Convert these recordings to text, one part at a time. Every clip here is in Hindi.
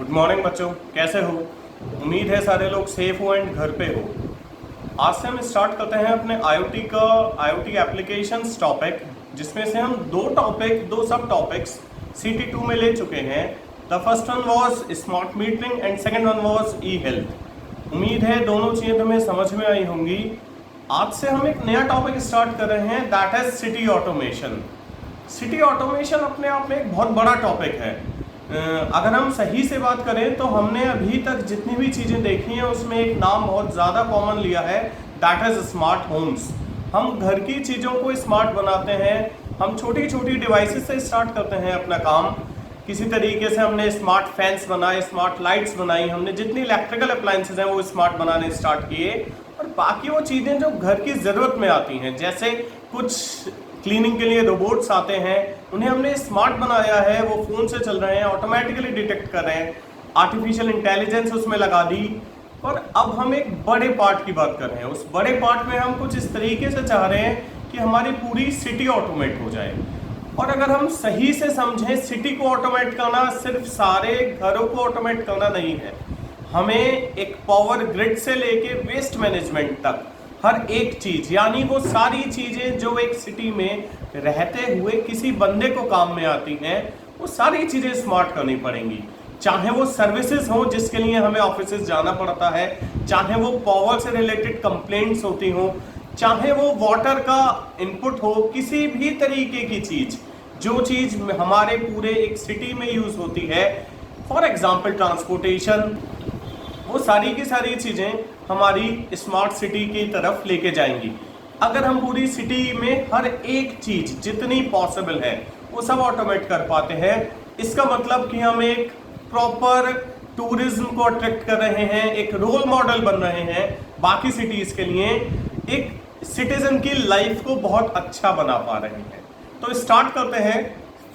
गुड मॉर्निंग बच्चों, कैसे हो? उम्मीद है सारे लोग सेफ हो एंड घर पे हो। आज से हम स्टार्ट करते हैं अपने आईओटी एप्लीकेशंस टॉपिक, जिसमें से हम दो सब टॉपिक्स CT2 में ले चुके हैं। The first one was smart metering and second one was E health. उम्मीद है दोनों चीज़ें तुम्हें समझ में आई होंगी। आज से हम एक नया टॉपिक स्टार्ट कर रहे हैं, that is city automation. City automation अपने आप में एक बहुत बड़ा टॉपिक है। अगर हम सही से बात करें तो हमने अभी तक जितनी भी चीज़ें देखी हैं उसमें एक नाम बहुत ज़्यादा कॉमन लिया है, दैट इज़ स्मार्ट होम्स। हम घर की चीज़ों को स्मार्ट बनाते हैं, हम छोटी छोटी डिवाइसेस से स्टार्ट करते हैं अपना काम। किसी तरीके से हमने स्मार्ट फैंस बनाए, स्मार्ट लाइट्स बनाई, हमने जितनी इलेक्ट्रिकल अप्लायंसेज हैं वो स्मार्ट बनाने स्टार्ट किए। और बाकी वो चीज़ें जो घर की ज़रूरत में आती हैं, जैसे कुछ क्लीनिंग के लिए रोबोट्स आते हैं, उन्हें हमने स्मार्ट बनाया है, वो फ़ोन से चल रहे हैं, ऑटोमेटिकली डिटेक्ट कर रहे हैं, आर्टिफिशियल इंटेलिजेंस उसमें लगा दी। और अब हम एक बड़े पार्ट की बात कर रहे हैं। उस बड़े पार्ट में हम कुछ इस तरीके से चाह रहे हैं कि हमारी पूरी सिटी ऑटोमेट हो जाए। और अगर हम सही से समझें, सिटी को ऑटोमेट करना सिर्फ सारे घरों को ऑटोमेट करना नहीं है, हमें एक पावर ग्रिड से लेके वेस्ट मैनेजमेंट तक हर एक चीज, यानी वो सारी चीजें जो एक सिटी में रहते हुए किसी बंदे को काम में आती हैं, वो सारी चीजें स्मार्ट करनी पड़ेंगी। चाहे वो सर्विसेज हो जिसके लिए हमें ऑफिसेज जाना पड़ता है, चाहे वो पावर से रिलेटेड कंप्लेंट्स होती हो, चाहे वो वाटर का इनपुट हो, किसी भी तरीके की चीज, जो चीज हमारे पूरे एक सिटी में यूज होती है, फॉर एग्जाम्पल ट्रांसपोर्टेशन, वो सारी की सारी चीजें हमारी स्मार्ट सिटी की तरफ लेके जाएंगी। अगर हम पूरी सिटी में हर एक चीज जितनी पॉसिबल है वो सब ऑटोमेट कर पाते हैं, इसका मतलब कि हम एक प्रॉपर टूरिज्म को अट्रैक्ट कर रहे हैं, एक रोल मॉडल बन रहे हैं बाकी सिटीज के लिए, एक सिटीजन की लाइफ को बहुत अच्छा बना पा रहे हैं। तो स्टार्ट करते हैं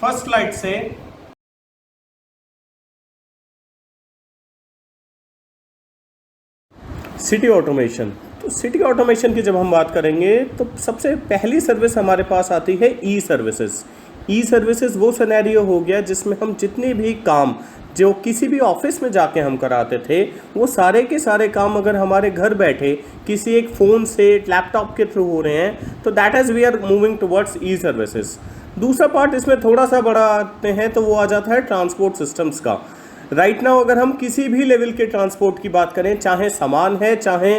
फर्स्ट स्लाइड से। City automation. तो सिटी ऑटोमेशन की जब हम बात करेंगे तो सबसे पहली सर्विस हमारे पास आती है ई सर्विसेज। ई सर्विसेज वो सिनेरियो हो गया जिसमें हम जितने भी काम जो किसी भी ऑफिस में जाके हम कराते थे, वो सारे के सारे काम अगर हमारे घर बैठे किसी एक फ़ोन से, लैपटॉप के थ्रू हो रहे हैं, तो that is we are moving towards e services. दूसरा पार्ट इसमें थोड़ा सा बड़ा आते हैं तो वो आ जाता है ट्रांसपोर्ट सिस्टम्स का। राइट नाउ अगर हम किसी भी लेवल के ट्रांसपोर्ट की बात करें, चाहे सामान है, चाहे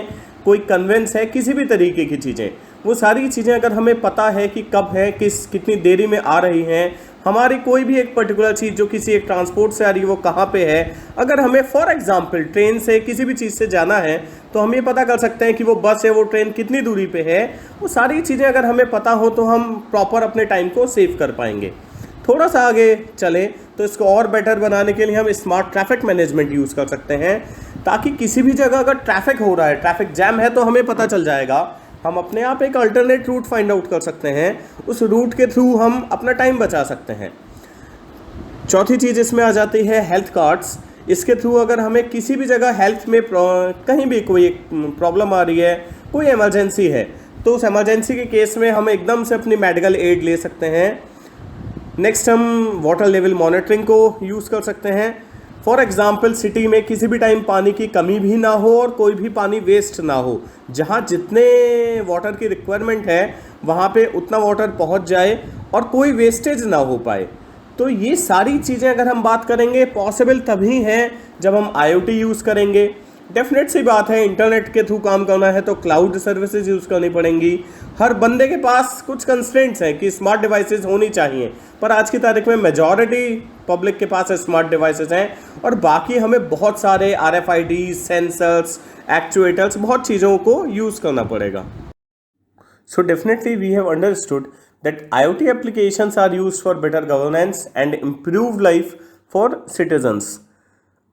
कोई कन्वेंस है, किसी भी तरीके की चीज़ें, वो सारी चीज़ें अगर हमें पता है कि कब है, कितनी देरी में आ रही हैं, हमारी कोई भी एक पर्टिकुलर चीज़ जो किसी एक ट्रांसपोर्ट से आ रही है वो कहाँ पे है, अगर हमें फॉर एग्जांपल ट्रेन से किसी भी चीज़ से जाना है तो हम ये पता कर सकते हैं कि वो बस है, वो ट्रेन कितनी दूरी पे है। वो सारी चीज़ें अगर हमें पता हो तो हम प्रॉपर अपने टाइम को सेव कर पाएंगे। थोड़ा सा आगे चले तो इसको और बेटर बनाने के लिए हम स्मार्ट ट्रैफिक मैनेजमेंट यूज़ कर सकते हैं, ताकि किसी भी जगह अगर ट्रैफिक हो रहा है, ट्रैफिक जैम है, तो हमें पता चल जाएगा, हम अपने आप एक अल्टरनेट रूट फाइंड आउट कर सकते हैं, उस रूट के थ्रू हम अपना टाइम बचा सकते हैं। चौथी चीज़ इसमें आ जाती है हेल्थ कार्ड्स। इसके थ्रू अगर हमें किसी भी जगह हेल्थ में कहीं भी कोई एक प्रॉब्लम आ रही है, कोई इमरजेंसी है, तो उस इमरजेंसी के केस में हम एकदम से अपनी मेडिकल एड ले सकते हैं। नेक्स्ट हम वाटर लेवल मॉनिटरिंग को यूज़ कर सकते हैं। फॉर एग्जांपल सिटी में किसी भी टाइम पानी की कमी भी ना हो और कोई भी पानी वेस्ट ना हो, जहाँ जितने वाटर की रिक्वायरमेंट है वहाँ पे उतना वाटर पहुँच जाए और कोई वेस्टेज ना हो पाए। तो ये सारी चीज़ें अगर हम बात करेंगे पॉसिबल तभी हैं जब हम IoT यूज़ करेंगे। डेफिनेट सी बात है, इंटरनेट के थ्रू काम करना है तो क्लाउड सर्विसेज यूज़ करनी पड़ेंगी। हर बंदे के पास कुछ कंस्ट्रेंट्स हैं कि स्मार्ट डिवाइसेस होनी चाहिए, पर आज की तारीख में मेजॉरिटी पब्लिक के पास स्मार्ट डिवाइसेस हैं, और बाकी हमें बहुत सारे RFID सेंसर्स, एक्चुएटर्स, बहुत चीज़ों को यूज़ करना पड़ेगा। So definitely we have understood that IoT applications are used for better governance and improved life for citizens.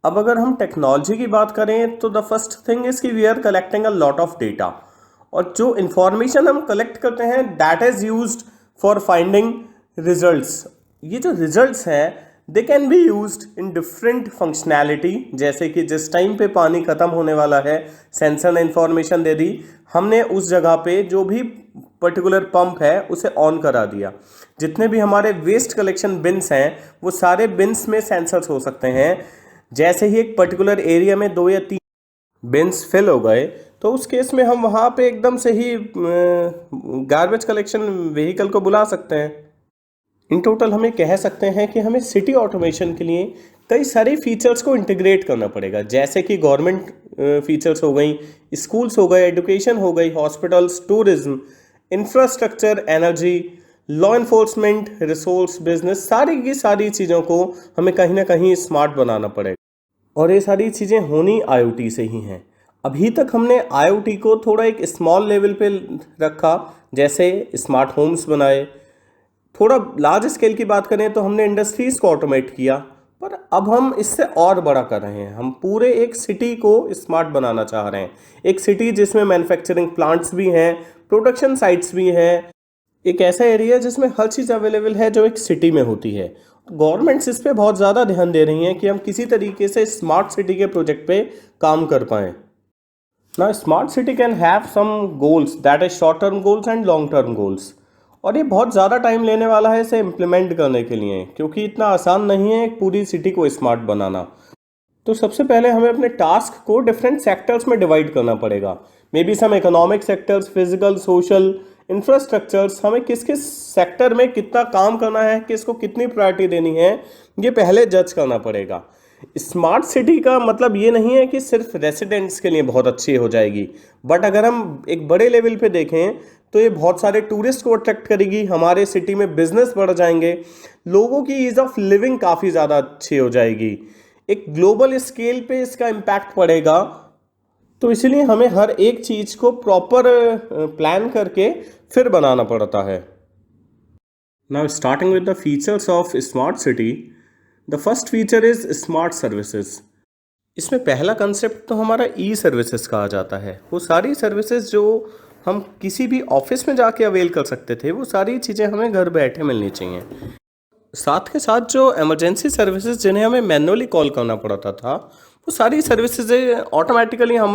अब अगर हम टेक्नोलॉजी की बात करें तो द फर्स्ट थिंग इज कि we are collecting a lot of data, और जो इन्फॉर्मेशन हम कलेक्ट करते हैं that is used for finding results. ये जो रिजल्ट्स हैं they can be used in different functionality, जैसे कि जिस टाइम पे पानी ख़त्म होने वाला है, सेंसर ने इन्फॉर्मेशन दे दी, हमने उस जगह पे जो भी पर्टिकुलर पंप है उसे ऑन करा दिया। जितने भी हमारे वेस्ट कलेक्शन बिन्स हैं वो सारे बिन्स में सेंसर्स हो सकते हैं। जैसे ही एक पर्टिकुलर एरिया में 2 या 3 बिन्स फिल हो गए तो उस केस में हम वहाँ पे एकदम से ही गार्बेज कलेक्शन व्हीकल को बुला सकते हैं। इन टोटल हम ये कह सकते हैं कि हमें सिटी ऑटोमेशन के लिए कई सारे फीचर्स को इंटीग्रेट करना पड़ेगा, जैसे कि गवर्नमेंट फीचर्स हो गई, स्कूल्स हो गए, एजुकेशन हो गई, hospitals, tourism, infrastructure, energy, law enforcement, resource, business, सारी की सारी चीज़ों को हमें कहीं ना कहीं स्मार्ट बनाना पड़ेगा। और ये सारी चीज़ें होनी IoT से ही हैं। अभी तक हमने IoT को थोड़ा एक स्मॉल लेवल पे रखा, जैसे स्मार्ट होम्स बनाए। थोड़ा लार्ज स्केल की बात करें तो हमने इंडस्ट्रीज़ को ऑटोमेट किया, पर अब हम इससे और बड़ा कर रहे हैं। हम पूरे एक सिटी को स्मार्ट बनाना चाह रहे हैं, एक सिटी जिसमें मैन्युफैक्चरिंग प्लांट्स भी हैं, प्रोडक्शन साइट्स भी हैं, एक ऐसा एरिया जिसमें हर चीज़ अवेलेबल है जो एक सिटी में होती है। गवर्नमेंट्स इस पे बहुत ज़्यादा ध्यान दे रही हैं कि हम किसी तरीके से स्मार्ट सिटी के प्रोजेक्ट पे काम कर पाएँ। ना smart city can have some goals, that is short term goals and long term goals, और ये बहुत ज़्यादा टाइम लेने वाला है इसे इम्प्लीमेंट करने के लिए, क्योंकि इतना आसान नहीं है एक पूरी सिटी को स्मार्ट बनाना। तो सबसे पहले हमें अपने टास्क को डिफरेंट सेक्टर्स में डिवाइड करना पड़ेगा। Maybe some economic sectors, physical, social, infrastructures, हमें किस किस सेक्टर में कितना काम करना है, किसको कितनी प्रायोरिटी देनी है, ये पहले जज करना पड़ेगा। स्मार्ट सिटी का मतलब ये नहीं है कि सिर्फ रेसिडेंट्स के लिए बहुत अच्छी हो जाएगी, बट अगर हम एक बड़े लेवल पे देखें तो ये बहुत सारे टूरिस्ट को अट्रैक्ट करेगी, हमारे सिटी में बिजनेस बढ़ जाएंगे, लोगों की ईज ऑफ लिविंग काफ़ी ज़्यादा अच्छी हो जाएगी, एक ग्लोबल स्केल पे इसका इम्पैक्ट पड़ेगा। तो इसलिए हमें हर एक चीज़ को प्रॉपर प्लान करके फिर बनाना पड़ता है। Now starting with the features of smart city, the first feature is smart services. इसमें पहला कंसेप्ट तो हमारा ई सर्विसेज कहा जाता है। वो सारी सर्विसेज जो हम किसी भी ऑफिस में जाके अवेल कर सकते थे, वो सारी चीज़ें हमें घर बैठे मिलनी चाहिए। साथ के साथ जो इमरजेंसी सर्विसेज जिन्हें हमें मैनुअली कॉल करना पड़ता था, वो सारी सर्विसेज ऑटोमेटिकली हम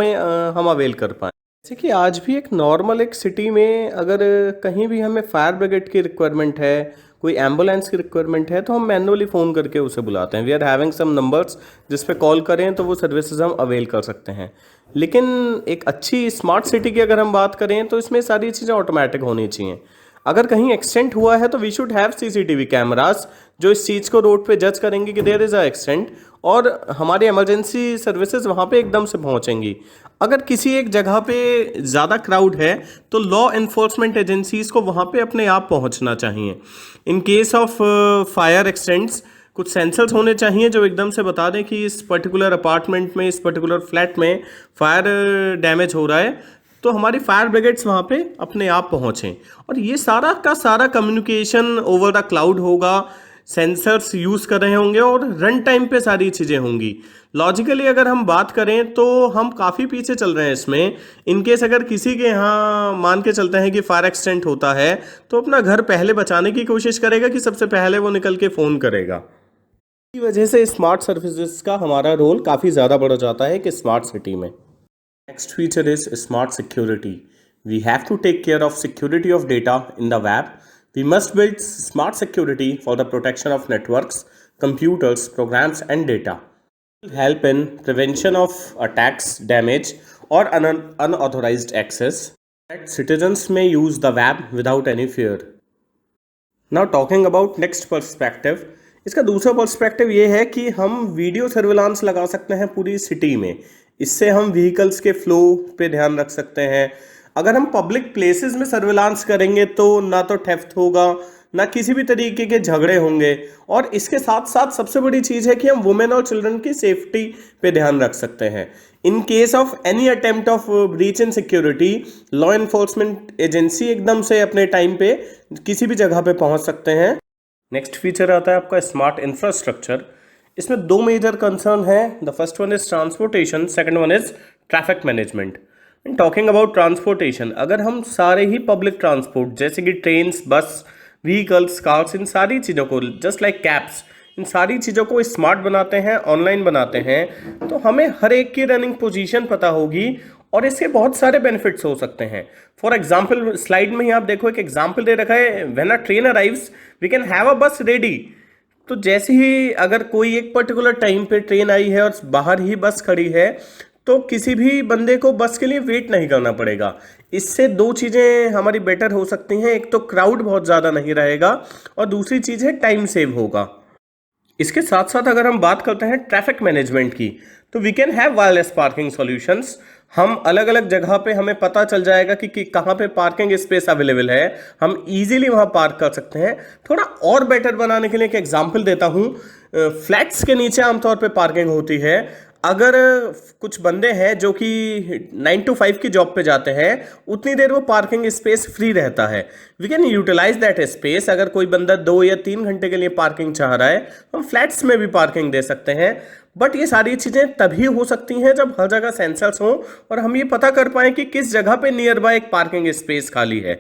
अवेल कर पाएँ। जैसे कि आज भी एक नॉर्मल एक सिटी में अगर कहीं भी हमें फायर ब्रिगेड की रिक्वायरमेंट है, कोई एम्बुलेंस की रिक्वायरमेंट है, तो हम मैनुअली फ़ोन करके उसे बुलाते हैं। We are having some numbers जिस पे कॉल करें तो वो सर्विसेज हम अवेल कर सकते हैं। लेकिन एक अच्छी स्मार्ट सिटी की अगर हम बात करें तो इसमें सारी चीज़ें ऑटोमेटिक होनी चाहिए। अगर कहीं एक्सीडेंट हुआ है तो we should have CCTV cameras जो इस चीज़ को रोड पे जज करेंगे कि देयर इज़ अ एक्सीडेंट, और हमारी इमरजेंसी सर्विसेज वहाँ पे एकदम से पहुँचेंगी। अगर किसी एक जगह पे ज़्यादा क्राउड है तो लॉ इन्फोर्समेंट एजेंसीज़ को वहाँ पे अपने आप पहुँचना चाहिए। In case of fire accidents कुछ सेंसर्स होने चाहिए जो एकदम से बता दें कि इस पर्टिकुलर अपार्टमेंट में, इस पर्टिकुलर फ्लैट में फायर डैमेज हो रहा है, तो हमारी फायर ब्रिगेड्स वहाँ पे अपने आप पहुँचें। और ये सारा का सारा कम्युनिकेशन ओवर द क्लाउड होगा, सेंसर्स यूज़ कर रहे होंगे और रन टाइम पे सारी चीज़ें होंगी। लॉजिकली अगर हम बात करें तो हम काफ़ी पीछे चल रहे हैं इसमें। इनकेस अगर किसी के यहाँ मान के चलते हैं कि फायर एक्सीडेंट होता है तो अपना घर पहले बचाने की कोशिश करेगा कि सबसे पहले वो निकल के फ़ोन करेगा। इसी वजह से स्मार्ट सर्विसेज का हमारा रोल काफ़ी ज़्यादा बढ़ जाता है कि स्मार्ट सिटी में। Next feature is smart security. We have to take care of security of data in the web. We must build smart security for the protection of networks, computers, programs and data. It will help in prevention of attacks, damage or unauthorized access. That citizens may use the web without any fear. Now talking about next perspective, इसका दूसरा पर्सपेक्टिव ये है कि हम वीडियो सर्विलांस लगा सकते हैं पूरी सिटी में। इससे हम व्हीकल्स के फ्लो पे ध्यान रख सकते हैं। अगर हम पब्लिक प्लेसेस में सर्विलांस करेंगे तो ना तो थेफ्ट होगा, ना किसी भी तरीके के झगड़े होंगे, और इसके साथ साथ सबसे बड़ी चीज़ है कि हम वुमेन और चिल्ड्रन की सेफ्टी पे ध्यान रख सकते हैं। In case of any attempt of breach in security, law enforcement agency एकदम से अपने टाइम पे किसी भी जगह पे पहुंच सकते हैं। नेक्स्ट फीचर आता है आपका स्मार्ट इंफ्रास्ट्रक्चर। इसमें दो मेजर कंसर्न हैं। The first one is transportation, second one is traffic management. In talking about transportation, अगर हम सारे ही पब्लिक ट्रांसपोर्ट जैसे कि ट्रेन्स, बस, व्हीकल्स, कार्स, इन सारी चीज़ों को जस्ट लाइक कैब्स, इन सारी चीज़ों को स्मार्ट बनाते हैं, ऑनलाइन बनाते हैं, तो हमें हर एक की रनिंग पोजीशन पता होगी और इसके बहुत सारे बेनिफिट्स हो सकते हैं। फॉर एग्जाम्पल, स्लाइड में ही आप देखो एक एग्जाम्पल दे रखा है, when a train arrives we can have a bus ready तो जैसे ही अगर कोई एक पर्टिकुलर टाइम पे ट्रेन आई है और बाहर ही बस खड़ी है, तो किसी भी बंदे को बस के लिए वेट नहीं करना पड़ेगा। इससे दो चीज़ें हमारी बेटर हो सकती हैं, एक तो क्राउड बहुत ज़्यादा नहीं रहेगा और दूसरी चीज़ है टाइम सेव होगा। इसके साथ साथ अगर हम बात करते हैं ट्रैफिक मैनेजमेंट की, तो we can have wireless parking solutions. हम अलग अलग जगह पे हमें पता चल जाएगा कि कहाँ पे पार्किंग स्पेस अवेलेबल है, हम इजीली वहाँ पार्क कर सकते हैं। थोड़ा और बेटर बनाने के लिए एक एग्जांपल देता हूँ। फ्लैट्स के नीचे आमतौर पे पार्किंग होती है। अगर कुछ बंदे हैं जो कि 9 to 5 की जॉब पे जाते हैं, उतनी देर वो पार्किंग स्पेस फ्री रहता है। We can utilize that space. अगर कोई बंदा 2 या 3 घंटे के लिए पार्किंग चाह रहा है, हम फ्लैट्स में भी पार्किंग दे सकते हैं। बट ये सारी चीज़ें तभी हो सकती हैं जब हर जगह सेंसर्स हों और हम ये पता कर पाएँ कि किस जगह पे नियर बाय एक पार्किंग स्पेस खाली है।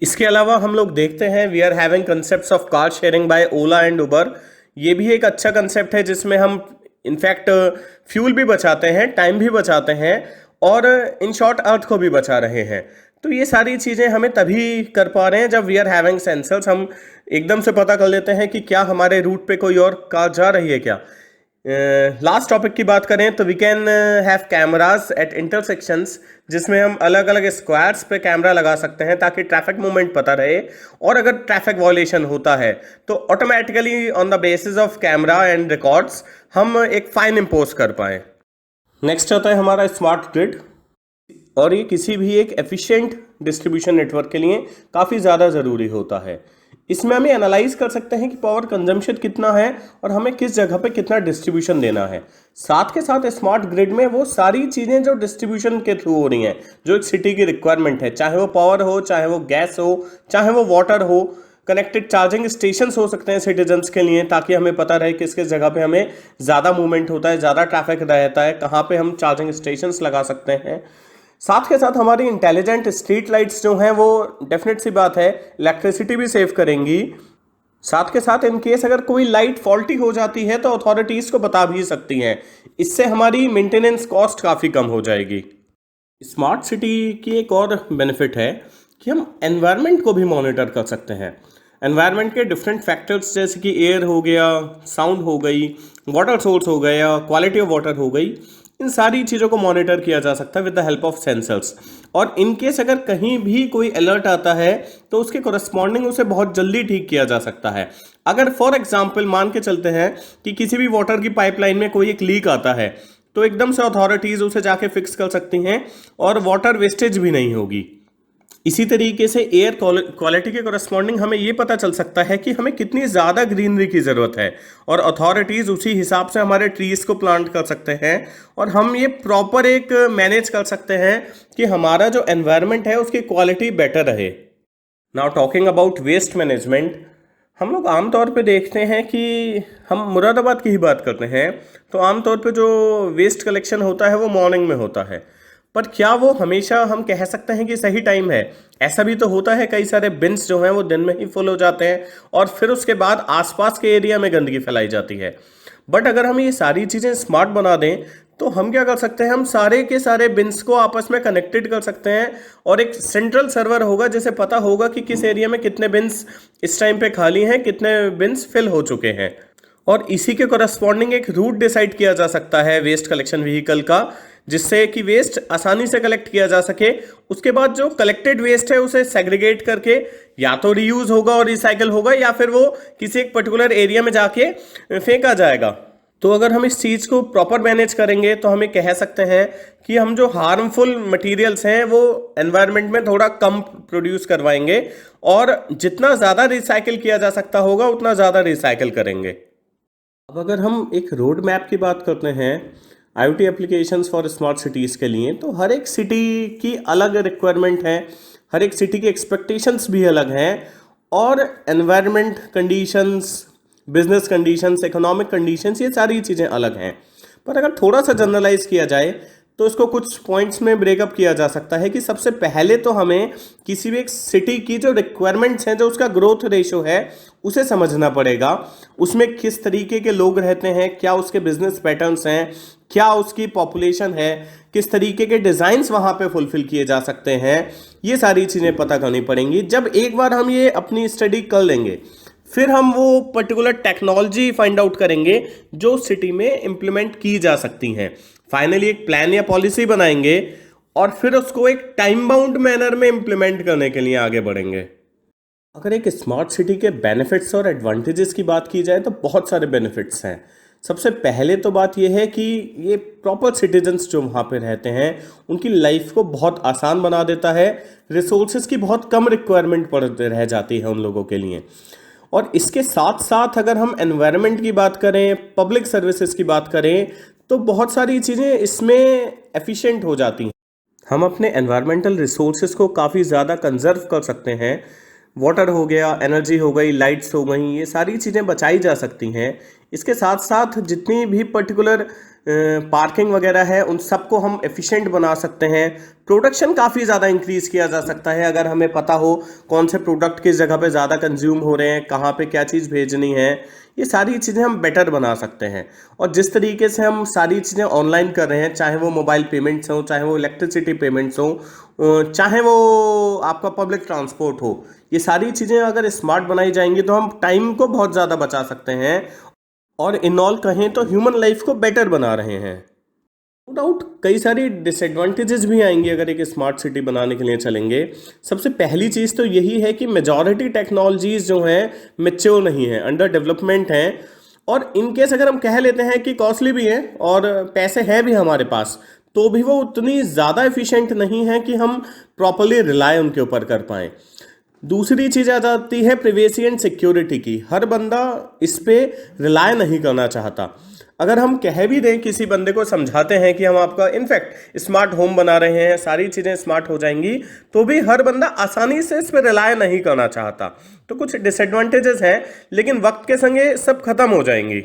इसके अलावा हम लोग देखते हैं we are having concepts of car sharing by Ola and Uber. ये भी एक अच्छा कंसेप्ट है जिसमें हम इनफैक्ट फ्यूल भी बचाते हैं, टाइम भी बचाते हैं और इन शॉर्ट अर्थ को भी बचा रहे हैं। तो ये सारी चीज़ें हमें तभी कर पा रहे हैं जब वी आर हैविंग सेंसर्स। हम एकदम से पता कर लेते हैं कि क्या हमारे रूट पे कोई और कार जा रही है क्या। लास्ट टॉपिक की बात करें तो we can have cameras at intersections, जिसमें हम अलग अलग स्क्वायर्स पे कैमरा लगा सकते हैं ताकि ट्रैफिक मूवमेंट पता रहे। और अगर ट्रैफिक वॉयलेशन होता है तो automatically on the basis of camera and records हम एक फाइन इम्पोज कर पाएँ। नेक्स्ट आता है हमारा स्मार्ट ग्रिड, और ये किसी भी एक एफिशिएंट डिस्ट्रीब्यूशन नेटवर्क के लिए काफ़ी ज़्यादा ज़रूरी होता है। इसमें हमें एनालाइज कर सकते हैं कि पावर कंजम्पशन कितना है और हमें किस जगह पे कितना डिस्ट्रीब्यूशन देना है। साथ के साथ स्मार्ट ग्रिड में वो सारी चीज़ें जो डिस्ट्रीब्यूशन के थ्रू हो रही हैं, जो एक सिटी की रिक्वायरमेंट है, चाहे वो पावर हो, चाहे वो गैस हो, चाहे वो वाटर हो। कनेक्टेड चार्जिंग स्टेशंस हो सकते हैं सिटीजन्स के लिए, ताकि हमें पता रहे किस किस जगह पे हमें ज़्यादा मूवमेंट होता है, ज़्यादा ट्रैफिक रहता है, कहाँ पे हम चार्जिंग स्टेशंस लगा सकते हैं। साथ के साथ हमारी इंटेलिजेंट स्ट्रीट लाइट्स जो हैं वो डेफिनेट सी बात है इलेक्ट्रिसिटी भी सेव करेंगी। साथ के साथ इन केस अगर कोई लाइट फॉल्टी हो जाती है तो अथॉरिटीज़ को बता भी सकती हैं। इससे हमारी मेंटेनेंस कॉस्ट काफ़ी कम हो जाएगी। स्मार्ट सिटी की एक और बेनिफिट है कि हम एनवायरनमेंट को भी मॉनिटर कर सकते हैं। एनवायरनमेंट के डिफरेंट फैक्टर्स जैसे कि एयर हो गया, साउंड हो गई, वाटर सोर्स हो गया, क्वालिटी ऑफ वाटर हो गई, इन सारी चीज़ों को मॉनिटर किया जा सकता है with the help of sensors. और इन केस अगर कहीं भी कोई अलर्ट आता है तो उसके कोरस्पॉन्डिंग उसे बहुत जल्दी ठीक किया जा सकता है। अगर फॉर एग्जांपल मान के चलते हैं कि किसी भी वाटर की पाइपलाइन में कोई एक लीक आता है, तो एकदम से अथॉरिटीज़ उसे जाके फिक्स कर सकती हैं और वाटर वेस्टेज भी नहीं होगी। इसी तरीके से एयर क्वालिटी के कोरस्पॉन्डिंग हमें ये पता चल सकता है कि हमें कितनी ज़्यादा ग्रीनरी की ज़रूरत है, और अथॉरिटीज़ उसी हिसाब से हमारे ट्रीज़ को प्लांट कर सकते हैं और हम ये प्रॉपर एक मैनेज कर सकते हैं कि हमारा जो एनवायरनमेंट है उसकी क्वालिटी बेटर रहे। Now talking about waste management, हम लोग आमतौर पे देखते हैं कि हम मुरादाबाद की ही बात करते हैं तो आमतौर पे जो वेस्ट कलेक्शन होता है वो मॉर्निंग में होता है। पर क्या वो हमेशा हम कह सकते हैं कि सही टाइम है? ऐसा भी तो होता है, कई सारे बिन्स जो हैं वो दिन में ही फुल हो जाते हैं और फिर उसके बाद आसपास के एरिया में गंदगी फैलाई जाती है। बट अगर हम ये सारी चीज़ें स्मार्ट बना दें तो हम क्या कर सकते हैं, हम सारे के सारे बिन्स को आपस में कनेक्टेड कर सकते हैं और एक सेंट्रल सर्वर होगा जिसे पता होगा कि किस एरिया में कितने बिन्स इस टाइम पे खाली हैं, कितने बिन्स फिल हो चुके हैं। और इसी के कोरस्पॉन्डिंग एक रूट डिसाइड किया जा सकता है वेस्ट कलेक्शन व्हीकल का, जिससे कि वेस्ट आसानी से कलेक्ट किया जा सके। उसके बाद जो कलेक्टेड वेस्ट है उसे सेग्रीगेट करके या तो रीयूज होगा और रिसाइकल होगा या फिर वो किसी एक पर्टिकुलर एरिया में जाके फेंका जाएगा। तो अगर हम इस चीज़ को प्रॉपर मैनेज करेंगे तो हमें कह सकते हैं कि हम जो हार्मफुल मटेरियल्स हैं वो एनवायरनमेंट में थोड़ा कम प्रोड्यूस करवाएंगे और जितना ज़्यादा रिसाइकिल किया जा सकता होगा उतना ज़्यादा रिसाइकिल करेंगे। अब अगर हम एक रोड मैप की बात करते हैं IoT applications for smart cities के लिए, तो हर एक सिटी की अलग रिक्वायरमेंट है, हर एक सिटी की एक्सपेक्टेशंस भी अलग हैं और environment conditions, business conditions, economic conditions, ये सारी चीज़ें अलग हैं। पर अगर थोड़ा सा जनरलाइज किया जाए तो इसको कुछ पॉइंट्स में ब्रेकअप किया जा सकता है कि सबसे पहले तो हमें किसी भी एक सिटी की जो रिक्वायरमेंट्स हैं, जो उसका ग्रोथ रेशो है, उसे समझना पड़ेगा। उसमें किस तरीके के लोग रहते हैं, क्या उसके बिजनेस पैटर्न्स हैं, क्या उसकी पॉपुलेशन है, किस तरीके के डिज़ाइंस वहाँ पे फुलफिल किए जा सकते हैं, ये सारी चीज़ें पता करनी पड़ेंगी। जब एक बार हम ये अपनी स्टडी कर लेंगे फिर हम वो पर्टिकुलर टेक्नोलॉजी फाइंड आउट करेंगे जो सिटी में इम्प्लीमेंट की जा सकती हैं। फाइनली एक प्लान या पॉलिसी बनाएंगे और फिर उसको एक टाइम बाउंड मैनर में इम्प्लीमेंट करने के लिए आगे बढ़ेंगे। अगर एक स्मार्ट सिटी के बेनिफिट्स और एडवांटेजेस की बात की जाए तो बहुत सारे बेनिफिट्स हैं। सबसे पहले तो बात यह है कि ये प्रॉपर सिटीजन्स जो वहाँ पे रहते हैं उनकी लाइफ को बहुत आसान बना देता है। रिसोर्सेज की बहुत कम रिक्वायरमेंट पड़ रह जाती है उन लोगों के लिए। और इसके साथ साथ अगर हम एनवायरनमेंट की बात करें, पब्लिक सर्विसेज की बात करें, तो बहुत सारी चीज़ें इसमें एफिशिएंट हो जाती हैं। हम अपने एनवायरमेंटल रिसोर्सेज को काफ़ी ज़्यादा कंजर्व कर सकते हैं। वाटर हो गया, एनर्जी हो गई, लाइट्स हो गई, ये सारी चीज़ें बचाई जा सकती हैं। इसके साथ साथ जितनी भी पर्टिकुलर पार्किंग वगैरह है उन सबको हम एफिशिएंट बना सकते हैं। प्रोडक्शन काफ़ी ज़्यादा इंक्रीज़ किया जा सकता है अगर हमें पता हो कौन से प्रोडक्ट किस जगह पे ज़्यादा कंज्यूम हो रहे हैं, कहाँ पे क्या चीज़ भेजनी है। ये सारी चीज़ें हम बेटर बना सकते हैं। और जिस तरीके से हम सारी चीज़ें ऑनलाइन कर रहे हैं, चाहे वो मोबाइल पेमेंट्स हो, चाहे वो इलेक्ट्रिसिटी पेमेंट्स हो, चाहे वो आपका पब्लिक ट्रांसपोर्ट हो, ये सारी चीज़ें अगर स्मार्ट बनाई जाएंगी तो हम टाइम को बहुत ज़्यादा बचा सकते हैं और इन ऑल कहें तो ह्यूमन लाइफ को बेटर बना रहे हैं। नो डाउट कई सारी डिसएडवांटेजेस भी आएंगी अगर एक स्मार्ट सिटी बनाने के लिए चलेंगे। सबसे पहली चीज़ तो यही है कि मेजॉरिटी टेक्नोलॉजीज जो हैं मैच्योर नहीं है, अंडर डेवलपमेंट हैं। और इन केस अगर हम कह लेते हैं कि कॉस्टली भी है और पैसे हैं भी हमारे पास, तो भी वो उतनी ज़्यादा एफिशिएंट नहीं है कि हम प्रॉपरली रिलाय उनके ऊपर कर पाएँ। दूसरी चीज़ आ जाती है प्रिवेसी एंड सिक्योरिटी की। हर बंदा इस पे रिलाय नहीं करना चाहता। अगर हम कह भी दें, किसी बंदे को समझाते हैं कि हम आपका इनफैक्ट स्मार्ट होम बना रहे हैं, सारी चीज़ें स्मार्ट हो जाएंगी, तो भी हर बंदा आसानी से इस पर रिलाय नहीं करना चाहता। तो कुछ डिसएडवांटेजेस हैं, लेकिन वक्त के संगे सब खत्म हो जाएंगी।